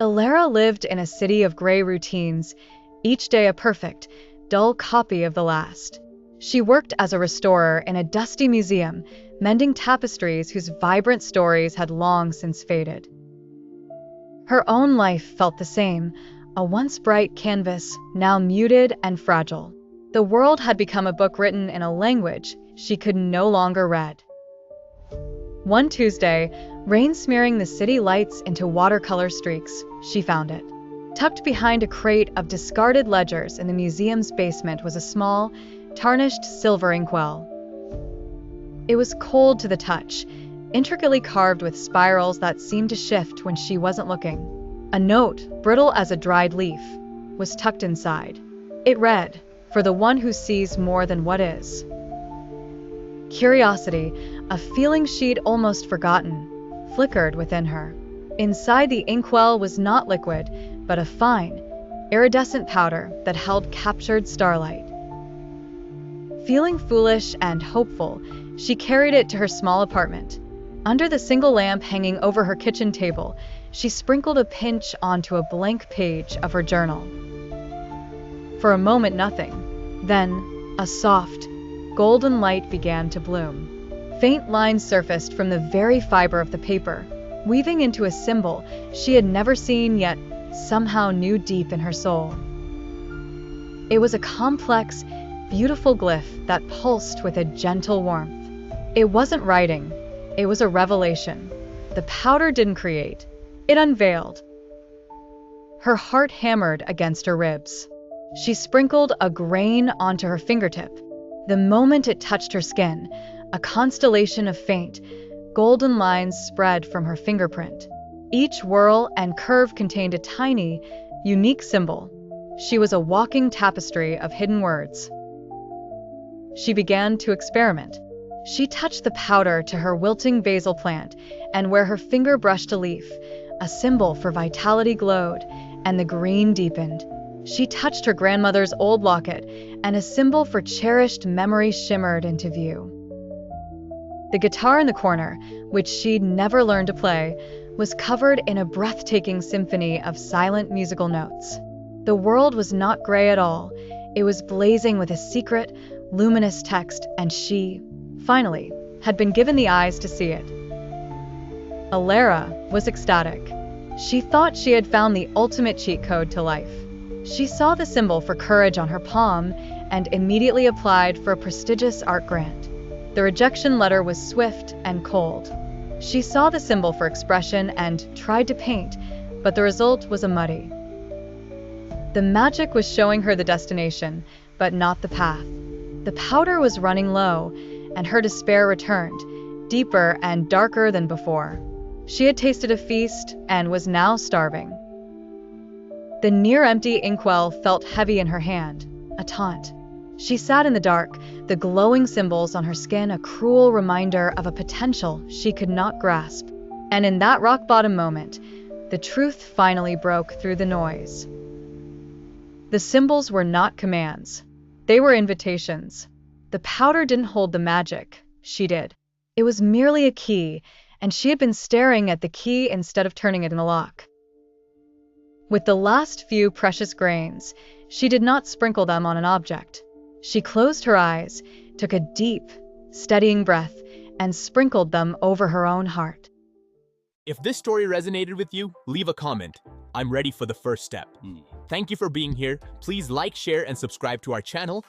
Alara lived in a city of gray routines, each day a perfect, dull copy of the last. She worked as a restorer in a dusty museum, mending tapestries whose vibrant stories had long since faded. Her own life felt the same, a once bright canvas, now muted and fragile. The world had become a book written in a language she could no longer read. One Tuesday, rain smearing the city lights into watercolor streaks, she found it. Tucked behind a crate of discarded ledgers in the museum's basement was a small, tarnished silver inkwell. It was cold to the touch, intricately carved with spirals that seemed to shift when she wasn't looking. A note, brittle as a dried leaf, was tucked inside. It read, "For the one who sees more than what is." Curiosity, a feeling she'd almost forgotten, flickered within her. Inside the inkwell was not liquid, but a fine, iridescent powder that held captured starlight. Feeling foolish and hopeful, she carried it to her small apartment. Under the single lamp hanging over her kitchen table, she sprinkled a pinch onto a blank page of her journal. For a moment, nothing. Then, a soft, golden light began to bloom. Faint lines surfaced from the very fiber of the paper, weaving into a symbol she had never seen yet somehow knew deep in her soul. It was a complex, beautiful glyph that pulsed with a gentle warmth. It wasn't writing, it was a revelation. The powder didn't create, it unveiled. Her heart hammered against her ribs. She sprinkled a grain onto her fingertip. The moment it touched her skin, a constellation of faint, golden lines spread from her fingerprint. Each whirl and curve contained a tiny, unique symbol. She was a walking tapestry of hidden words. She began to experiment. She touched the powder to her wilting basil plant, and where her finger brushed a leaf, a symbol for vitality glowed, and the green deepened. She touched her grandmother's old locket, and a symbol for cherished memory shimmered into view. The guitar in the corner, which she'd never learned to play, was covered in a breathtaking symphony of silent musical notes. The world was not gray at all. It was blazing with a secret, luminous text, and she, finally, had been given the eyes to see it. Alara was ecstatic. She thought she had found the ultimate cheat code to life. She saw the symbol for courage on her palm and immediately applied for a prestigious art grant. The rejection letter was swift and cold. She saw the symbol for expression and tried to paint, but the result was a muddy. The magic was showing her the destination, but not the path. The powder was running low, and her despair returned, deeper and darker than before. She had tasted a feast and was now starving. The near-empty inkwell felt heavy in her hand, a taunt. She sat in the dark, the glowing symbols on her skin a cruel reminder of a potential she could not grasp. And in that rock-bottom moment, the truth finally broke through the noise. The symbols were not commands. They were invitations. The powder didn't hold the magic. She did. It was merely a key, and she had been staring at the key instead of turning it in the lock. With the last few precious grains, she did not sprinkle them on an object. She closed her eyes, took a deep, steadying breath, and sprinkled them over her own heart. If this story resonated with you, leave a comment. I'm ready for the first step. Thank you for being here. Please like, share, and subscribe to our channel.